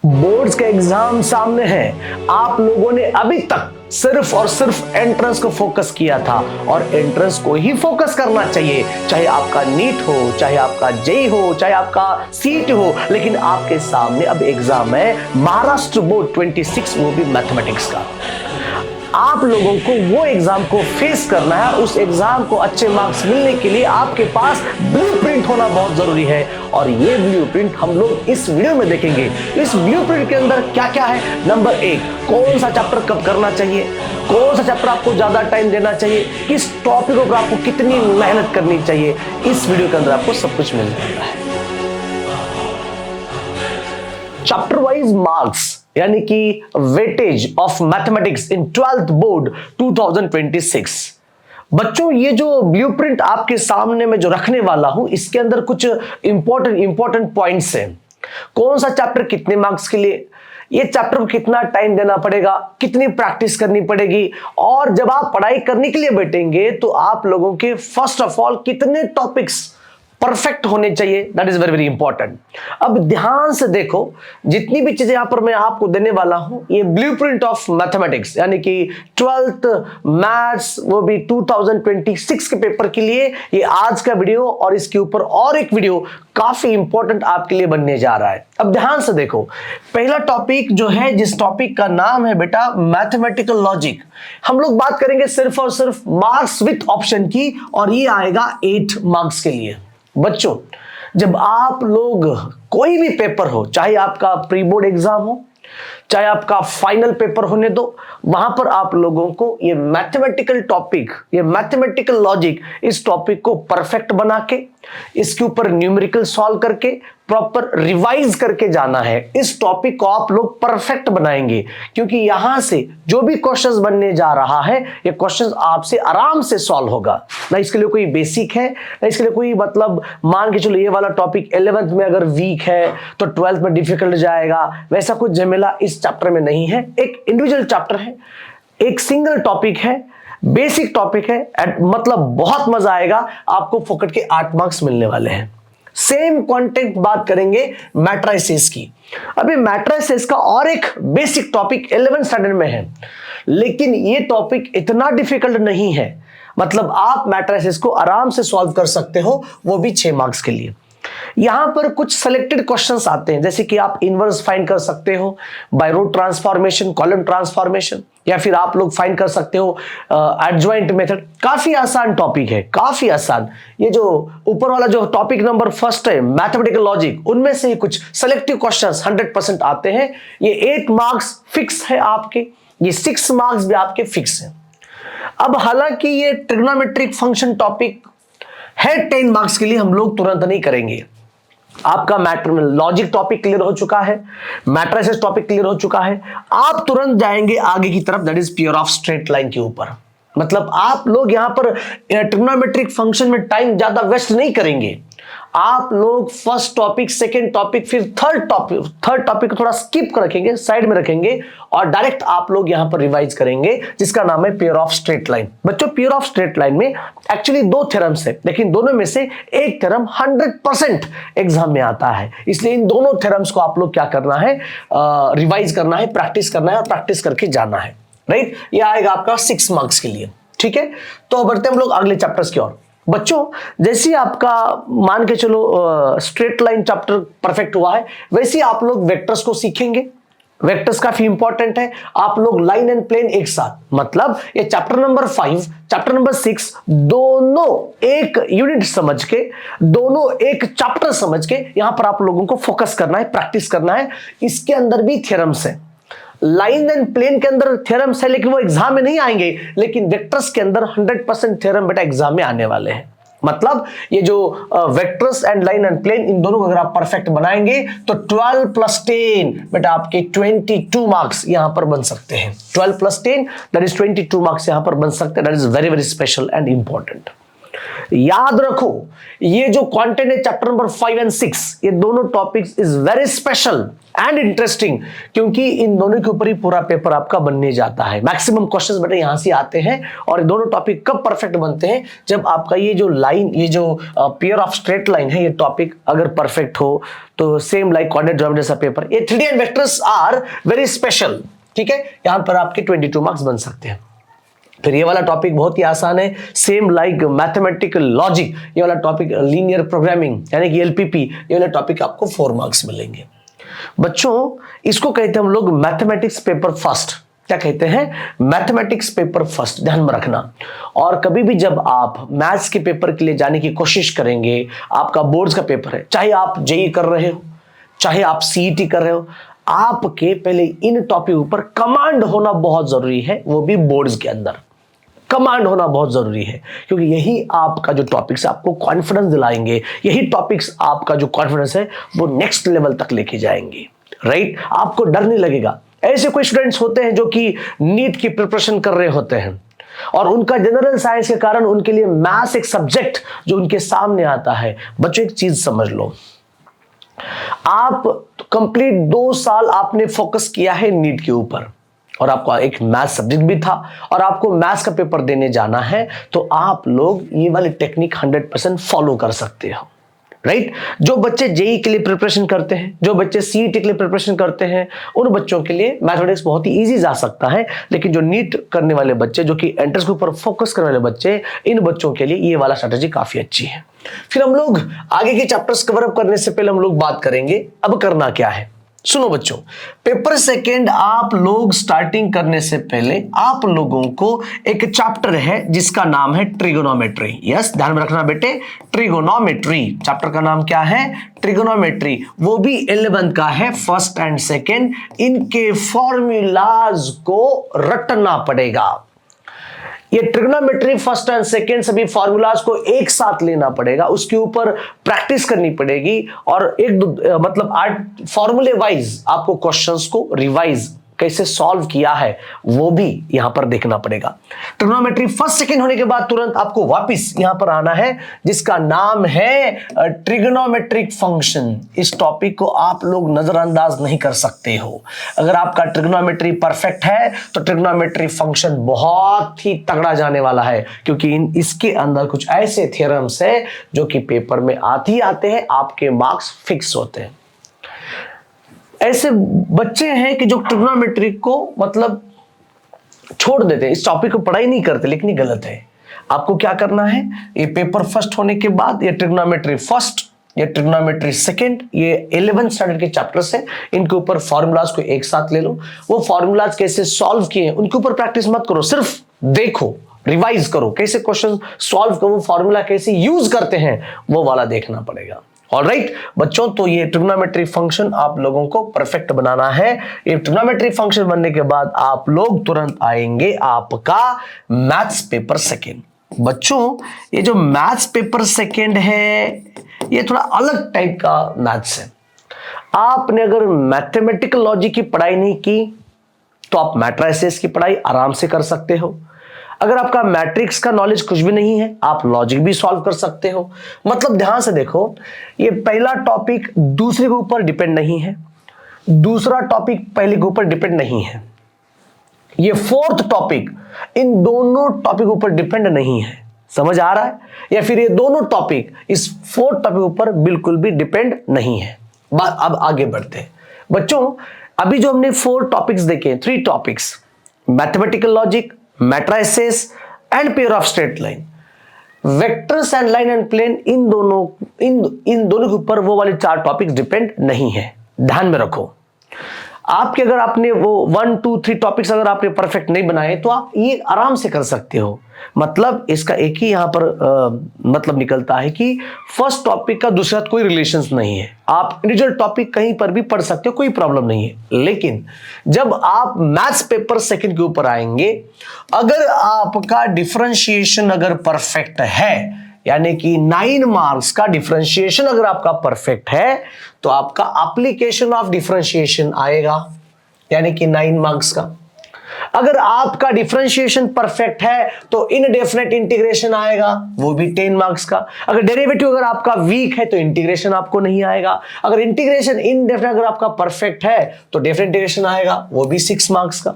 Boards के exam सामने हैं। आप लोगों ने अभी तक सिर्फ और सिर्फ एंट्रेंस को फोकस किया था और एंट्रेंस को ही फोकस करना चाहिए, चाहे आपका नीट हो, चाहे आपका जेई हो, चाहे आपका सीट हो। लेकिन आपके सामने अब एग्जाम है महाराष्ट्र बोर्ड 26, वो भी मैथमेटिक्स का। आप लोगों को वो एग्जाम को फेस करना है। उस एग्जाम को अच्छे मार्क्स मिलने के लिए आपके पास ब्लूप्रिंट होना बहुत जरूरी है और ये ब्लूप्रिंट हम लोग इस वीडियो में देखेंगे। इस ब्लूप्रिंट के अंदर क्या क्या है। नंबर 1, कौन सा चैप्टर कब करना चाहिए, कौन सा चैप्टर आपको ज्यादा टाइम देना चाहिए, किस टॉपिक पर आपको कितनी मेहनत करनी चाहिए, इस वीडियो के अंदर आपको सब कुछ मिल जाता है। चैप्टर वाइज मार्क्स यानी कि weightage of mathematics in 12th board 2026। बच्चों, ये जो ब्लूप्रिंट आपके सामने में जो रखने वाला हूं, इसके अंदर कुछ इंपॉर्टेंट पॉइंट्स हैं। कौन सा चैप्टर कितने मार्क्स के लिए, ये चैप्टर को कितना टाइम देना पड़ेगा, कितनी प्रैक्टिस करनी पड़ेगी, और जब आप पढ़ाई करने के लिए बैठेंगे तो आप लोगों के फर्स्ट ऑफ ऑल कितने टॉपिक्स परफेक्ट होने चाहिए, that is very very important. अब ध्यान से देखो, जितनी भी चीजें यहां पर मैं आपको देने वाला हूं, ये ब्लूप्रिंट ऑफ मैथमेटिक्स यानी कि 12th मैथ्स, वो भी 2026 के पेपर के लिए ये आज का वीडियो और इसके ऊपर और एक वीडियो काफी इंपॉर्टेंट आपके लिए बनने जा रहा है। अब ध्यान से देखो, पहला टॉपिक जो है, जिस टॉपिक का नाम है बेटा मैथमेटिकल लॉजिक, हम लोग बात करेंगे सिर्फ और सिर्फ मार्क्स विथ ऑप्शन की, और ये आएगा 8 मार्क्स के लिए। बच्चों, जब आप लोग कोई भी पेपर हो, चाहे आपका प्री बोर्ड एग्जाम हो, चाहे आपका फाइनल पेपर होने दो, वहां पर आप लोगों को ये मैथमेटिकल टॉपिक, ये मैथमेटिकल लॉजिक, इस टॉपिक को परफेक्ट बना के, इसके ऊपर न्यूमेरिकल सॉल्व करके, प्रॉपर रिवाइज करके जाना है। इस टॉपिक को आप लोग परफेक्ट बनाएंगे, क्योंकि यहां से जो भी क्वेश्चंस बनने जा रहा है, ये क्वेश्चंस आपसे आराम से सॉल्व होगा। ना इसके लिए कोई बेसिक है, ना इसके लिए कोई मतलब मान के चलो ये वाला टॉपिक 11th में अगर वीक है तो 12th में डिफिकल्ट जाएगा, वैसा कुछ झमेला इस चैप्टर में नहीं है। एक इंडिविजुअल चैप्टर है, एक सिंगल टॉपिक है, बेसिक टॉपिक है, मतलब बहुत मजा आएगा आपको। फोकट के 8 मार्क्स मिलने वाले हैं। सेम कंटेंट बात करेंगे मैट्रिसेस की। अभी मैट्रिसेस का और एक बेसिक टॉपिक 11th स्टैंडर्ड में है, लेकिन ये टॉपिक इतना डिफिकल्ट नहीं है, मतलब आप मैट्रिसेस को आराम से सॉल्व कर सकते हो, वो भी 6 मार्क्स के लिए। यहां पर कुछ सेलेक्टेड क्वेश्चंस आते हैं, जैसे कि आप इनवर्स फाइंड कर सकते हो बाय रो ट्रांसफॉर्मेशन, कॉलम ट्रांसफॉर्मेशन, या फिर आप लोग फाइंड कर सकते हो एडजॉइंट मेथड। काफी आसान टॉपिक है, काफी आसान। ये जो ऊपर वाला जो टॉपिक नंबर 1 है मैथमेटिकल लॉजिक, उनमें से ही कुछ सेलेक्टिव क्वेश्चंस 100% आते हैं। ये 8 मार्क्स फिक्स है आपके, ये 6 मार्क्स भी आपके फिक्स है। अब हालांकि ये ट्रिग्नोमेट्रिक फंक्शन टॉपिक है 10 मार्क्स के लिए, हम लोग तुरंत नहीं करेंगे। आपका लॉजिक टॉपिक क्लियर हो चुका है, मैट्रिसेस टॉपिक क्लियर हो चुका है, आप तुरंत जाएंगे आगे की तरफ, that is pure of straight line के ऊपर। मतलब आप लोग यहां पर ट्रिग्नोमेट्रिक फंक्शन में टाइम ज्यादा वेस्ट नहीं करेंगे। आप लोग फर्स्ट टॉपिक, सेकंड टॉपिक, फिर थर्ड टॉपिक को थोड़ा स्किप कर रखेंगे, साइड में रखेंगे, और डायरेक्ट आप लोग यहां पर रिवाइज करेंगे, जिसका नाम है प्योर ऑफ स्ट्रेट लाइन। बच्चों, प्योर ऑफ स्ट्रेट लाइन में एक्चुअली 2 थ्योरम्स है, लेकिन दोनों में से एक थ्योरम 100% एग्जाम में आता है, इसलिए इन दोनों थ्योरम्स को आप लोग क्या करना है, रिवाइज करना है, प्रैक्टिस करना है और प्रैक्टिस करके जाना है। राइट, ये आएगा आपका 6 मार्क्स के लिए। ठीक है, तो बढ़ते हम लोग अगले चैप्टर्स की ओर। बच्चों, जैसे आपका मान के चलो स्ट्रेट लाइन चैप्टर परफेक्ट हुआ है, वैसे आप लोग वेक्टर्स को सीखेंगे। वेक्टर्स काफी इंपॉर्टेंट है। आप लोग लाइन एंड प्लेन एक साथ, मतलब ये चैप्टर नंबर 5, चैप्टर नंबर 6 दोनों एक यूनिट समझ के, दोनों एक चैप्टर समझ के यहां पर आप लोगों को फोकस करना है, प्रैक्टिस करना है। इसके अंदर भी थ्योरम्स है, लाइन एंड प्लेन के अंदर थ्योरम्स है, लेकिन वो एग्जाम में नहीं आएंगे, लेकिन वेक्टर्स के अंदर 100% थ्योरम बेटा एग्जाम में आने वाले हैं। मतलब ये जो vectors and line and plane, इन दोनों को अगर आप परफेक्ट बनाएंगे तो 12 + 10 बेटा आपके 22 मार्क्स यहां पर बन सकते हैं। 12 + 10 दैट इज 22 मार्क्स यहां पर बन सकते हैं। That is very very special and important. याद रखो, ये जो कंटेंट है चैप्टर नंबर 5 और 6, ये दोनों topics is very special. And interesting, क्योंकि इन दोनों के ऊपर ही पूरा पेपर आपका बनने जाता है। मैक्सिमम क्वेश्चंस बेटा यहां से आते हैं। और ये दोनों टॉपिक कब परफेक्ट बनते हैं, जब आपका ये जो लाइन, ये जो पेयर ऑफ स्ट्रेट लाइन है, ये टॉपिक अगर परफेक्ट हो तो सेम लाइक कोऑर्डिनेट ज्योमेट्री जैसा पेपर। ये 3D and vectors are very special, ठीक है, यहां पर आपके 22 मार्क्स बन सकते हैं। फिर ये वाला टॉपिक बहुत ही आसान है, सेम लाइक मैथमेटिकल लॉजिक, ये वाला टॉपिक लीनियर प्रोग्रामिंग यानी कि LPP, ये वाला टॉपिक आपको 4 मार्क्स मिलेंगे। बच्चों इसको कहते हैं हम लोग मैथमेटिक्स पेपर फर्स्ट। क्या कहते हैं? मैथमेटिक्स पेपर फर्स्ट, ध्यान में रखना। और कभी भी जब आप मैथ्स के पेपर के लिए जाने की कोशिश करेंगे, आपका बोर्ड्स का पेपर है, चाहे आप जेई कर रहे हो, चाहे आप CET कर रहे हो, आपके पहले इन टॉपिक पर कमांड होना बहुत जरूरी है, वो भी बोर्ड्स के अंदर कमांड होना बहुत जरूरी है, क्योंकि यही आपका जो टॉपिक्स आपको कॉन्फिडेंस दिलाएंगे, यही टॉपिक्स आपका जो कॉन्फिडेंस है वो नेक्स्ट लेवल तक लेके जाएंगे, राइट? आपको डर नहीं लगेगा। ऐसे कोई स्टूडेंट्स होते हैं जो कि नीट की प्रिपरेशन कर रहे होते हैं और उनका जनरल साइंस के कारण उनके लिए मैथ्स एक सब्जेक्ट जो उनके सामने आता है। बच्चों एक चीज समझ लो, आप कंप्लीट 2 साल आपने फोकस किया है नीट के ऊपर और आपका एक मैथ्स सब्जेक्ट भी था और आपको मैथ्स का पेपर देने जाना है, तो आप लोग ये वाली टेक्निक 100% फॉलो कर सकते हो, राइट? जो बच्चे जेई के लिए प्रिपरेशन करते हैं, जो बच्चे CET के लिए प्रिपरेशन करते हैं, उन बच्चों के लिए मैथमेटिक्स बहुत ही इजी जा सकता है। लेकिन जो नीट करने वाले बच्चे, जो कि एंट्रेंस के ऊपर फोकस करने वाले बच्चे, इन बच्चों के लिए ये वाला स्ट्रेटेजी काफी अच्छी है। फिर हम लोग आगे के चैप्टर्स कवर अप करने से पहले हम लोग बात करेंगे अब करना क्या है। सुनो बच्चों, पेपर सेकंड आप लोग स्टार्टिंग करने से पहले आप लोगों को एक चैप्टर है जिसका नाम है ट्रिगोनोमेट्री। यस, ध्यान में रखना बेटे, ट्रिगोनोमेट्री चैप्टर का नाम क्या है? ट्रिगोनोमेट्री। वो भी 11th का है, फर्स्ट एंड सेकंड। इनके फॉर्मूलाज को रटना पड़ेगा। ये ट्रिग्नोमेट्री फर्स्ट एंड सेकंड सभी फार्मूलाज को एक साथ लेना पड़ेगा, उसके ऊपर प्रैक्टिस करनी पड़ेगी और मतलब फॉर्मूले वाइज आपको क्वेश्चंस को रिवाइज कैसे सॉल्व किया है वो भी यहां पर देखना पड़ेगा। ट्रिग्नोमेट्री फर्स्ट सेकंड होने के बाद तुरंत आपको वापस यहां पर आना है जिसका नाम है ट्रिग्नोमेट्रिक फंक्शन। इस टॉपिक को आप लोग नजरअंदाज नहीं कर सकते हो। अगर आपका ट्रिग्नोमेट्री परफेक्ट है तो ट्रिग्नोमेट्री फंक्शन बहुत ही तगड़ा जाने वाला है, क्योंकि इसके अंदर कुछ ऐसे थ्योरम्स है जो कि पेपर में आते हैं, आपके मार्क्स फिक्स होते हैं। ऐसे बच्चे हैं कि जो ट्रिग्नोमेट्री को मतलब छोड़ देते हैं, इस टॉपिक को पढ़ाई नहीं करते, लेकिन ये गलत है। आपको क्या करना है, ये पेपर फर्स्ट होने के बाद ये ट्रिग्नोमेट्री फर्स्ट, ये ट्रिग्नोमेट्री सेकंड, ये 11th स्टैंडर्ड के चैप्टर्स हैं, इनके ऊपर फॉर्मूलाज को एक साथ ले लो। वो फॉर्मूलाज कैसे सॉल्व किए हैं उनके ऊपर प्रैक्टिस मत करो, सिर्फ देखो, रिवाइज करो, कैसे क्वेश्चन सॉल्व करो, फॉर्मूला कैसे यूज करते हैं वो वाला देखना पड़ेगा। ऑलराइट बच्चों, तो ये ट्रिग्नोमेट्री फंक्शन आप लोगों को परफेक्ट बनाना है। ये ट्रिग्नोमेट्री फंक्शन बनने के बाद आप लोग तुरंत आएंगे आपका मैथ्स पेपर सेकंड। बच्चों ये जो मैथ्स पेपर सेकंड है ये थोड़ा अलग टाइप का मैथ्स है। आपने अगर मैथमेटिकल लॉजिक की पढ़ाई नहीं की तो आप मैट्रिसेस की पढ़ाई आराम से कर सकते हो। अगर आपका मैट्रिक्स का नॉलेज कुछ भी नहीं है, आप लॉजिक भी सॉल्व कर सकते हो। मतलब ध्यान से देखो, ये पहला टॉपिक दूसरे के ऊपर डिपेंड नहीं है, दूसरा टॉपिक पहले के ऊपर डिपेंड नहीं है, ये फोर्थ टॉपिक इन दोनों टॉपिक ऊपर डिपेंड नहीं है। समझ आ रहा है? या फिर ये दोनों टॉपिक इस फोर्थ टॉपिक ऊपर बिल्कुल भी डिपेंड नहीं है। अब आगे बढ़ते हैं बच्चों। अभी जो हमने 4 टॉपिक्स देखे, 3 topics, mathematical logic, matrices and pair of straight line, vectors and line and plane, इन दोनों के ऊपर वो वाले 4 टॉपिक्स डिपेंड नहीं है। ध्यान में रखो, आपके अगर आपने वो 1, 2, 3 टॉपिक्स अगर आपने परफेक्ट नहीं बनाए तो आप ये आराम से कर सकते हो। मतलब इसका एक ही यहां पर मतलब निकलता है कि फर्स्ट टॉपिक का दूसरे साथ कोई रिलेशंस नहीं है। आप इंडिविजुअल टॉपिक कहीं पर भी पढ़ सकते हो, कोई प्रॉब्लम नहीं है। लेकिन जब आप मैथ्स पेपर सेकंड के ऊपर आएंगे, अगर आपका डिफरेंशिएशन अगर परफेक्ट है, यानी कि 9 मार्क्स का डिफरेंशिएशन अगर आपका परफेक्ट है, तो आपका एप्लीकेशन ऑफ डिफरेंशिएशन आएगा, यानी कि 9 मार्क्स का। अगर आपका डिफरेंशिएशन परफेक्ट है तो इनडेफिनेट इंटीग्रेशन आएगा, वो भी 10 मार्क्स का। अगर डेरिवेटिव अगर आपका वीक है तो इंटीग्रेशन आपको नहीं आएगा। अगर इंटीग्रेशन इनडेफिनेट अगर आपका परफेक्ट है तो डेफिनेट इंटीग्रेशन आएगा, वो भी 6 मार्क्स का।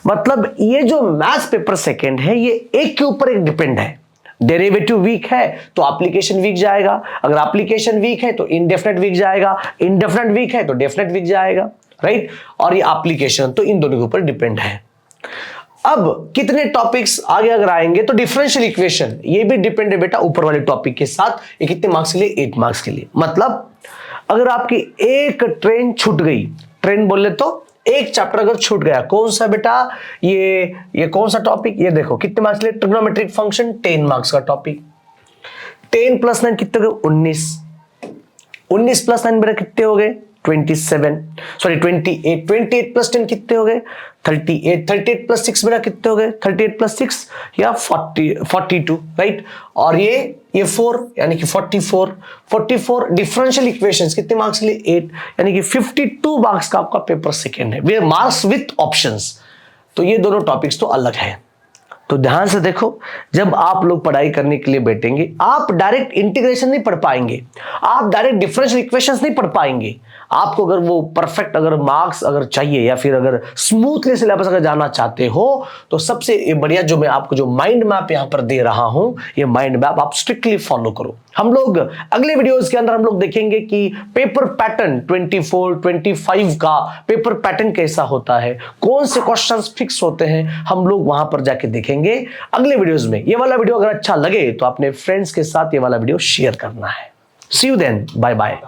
मतलब ये जो मैथ्स पेपर सेकंड है ये एक के ऊपर एक डिपेंड है। डेरिवेटिव वीक है तो एप्लीकेशन वीक जाएगा, अगर एप्लीकेशन वीक है तो इनडेफिनेट वीक जाएगा, इनडेफिनेट वीक है तो डेफिनेट वीक जाएगा, राइट। और ये एप्लीकेशन तो इन दोनों के ऊपर डिपेंड है। अब कितने टॉपिक्स आगे अगर आएंगे तो डिफरेंशियल इक्वेशन ये भी डिपेंड है बेटा ऊपर वाले टॉपिक के साथ। ये कितने मार्क्स के लिए? 8 मार्क्स के लिए। मतलब अगर आपकी एक ट्रेन छूट गई, ट्रेन बोले तो एक चैप्टर अगर छूट गया, कौन सा बेटा? ये कौन सा टॉपिक? ये देखो कितने मार्क्स के लिए? ट्रिग्नोमेट्रिक फंक्शन 10 मार्क्स का टॉपिक। 10 + 9 कितने हो गए? 19। 19 + 9 बेटा कितने हो गए? 27 सॉरी 28। 28 + 10 कितने हो गए? 38। 38 + 6 बेटा कितने हो गए? 38 + 6 या 42, राइट। और ये 4 यानी कि 44। 44 डिफरेंशियल इक्वेशंस कितने मार्क्स के लिए? 8 यानी कि 52 मार्क्स का आपका पेपर सेकंड है, वे मार्क्स विथ ऑप्शंस। तो ये दोनों टॉपिक्स तो अलग है। तो ध्यान से देखो, जब आप लोग पढ़ाई करने के लिए बैठेंगे आप डायरेक्ट इंटीग्रेशन नहीं पढ़ पाएंगे, आप डायरेक्ट डिफरेंशियल इक्वेशंस नहीं पढ़ पाएंगे। आपको अगर वो परफेक्ट अगर मार्क्स अगर चाहिए या फिर अगर स्मूथली सिलेबस अगर जाना चाहते हो तो सबसे बढ़िया जो मैं आपको जो माइंड मैप यहां पर दे रहा हूं, ये माइंड मैप आप स्ट्रिक्टली फॉलो करो। हम लोग अगले वीडियोस के अंदर हम लोग देखेंगे कि पेपर पैटर्न 24, 25 का पेपर पैटर्न कैसा होता है, कौन से क्वेश्चंस फिक्स होते हैं, हम लोग वहां पर जाके देखेंगे अगले वीडियोस में। ये वाला वीडियो अगर अच्छा लगे तो अपने फ्रेंड्स के साथ ये वाला वीडियो शेयर करना है। सी यू देन, बाय बाय।